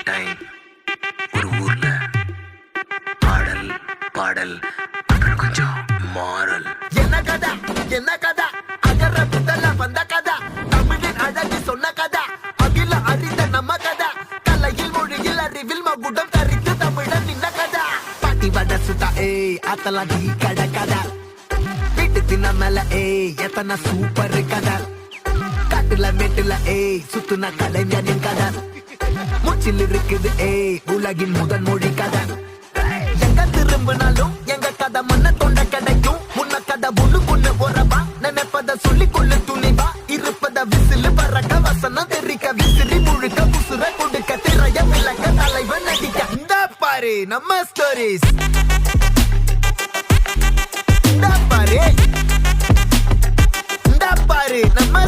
Time ஒரு ஊர்ல பாடல் பாடல் அப்புறம் கொஞ்சம் மாறல். என்ன கதை என்ன கதை அகர புத்தல வந்த கதை தமிழின் அழகு சொன்ன கதை அகில அறிந்த நம்ம கதை கலையில் மொழியில் அறிவில் மகுடம் தரித்து தமிழன் நின்ன கதை பாட்டி வட சுத்தா அத்தலாம் டீ கடை கதை வீட்டு தின்ன மேல எத்தனை சூப்பர் கதை காட்டுல மேட்டுல சுத்துன கலைஞனின் கதை மூச்சில் இருக்குது உலகின் முதல் மொழி கதை எங்க திரும்பினாலும் எங்க கதை மண்ண தொண்ட கிடைக்கும் முன்ன கதை ஒண்ணு உறவா நினைப்பத சொல்லி கொள்ளு துணிவா இருப்பத விசிலு பறக்க வசனம் தெரிக்க விசிறி முழுக்க புசுர கொடுக்க திரைய விளக்க தலைவன் நடிக்க இந்த பாரு நம்ம ஸ்டோரிஸ் இந்த பாரு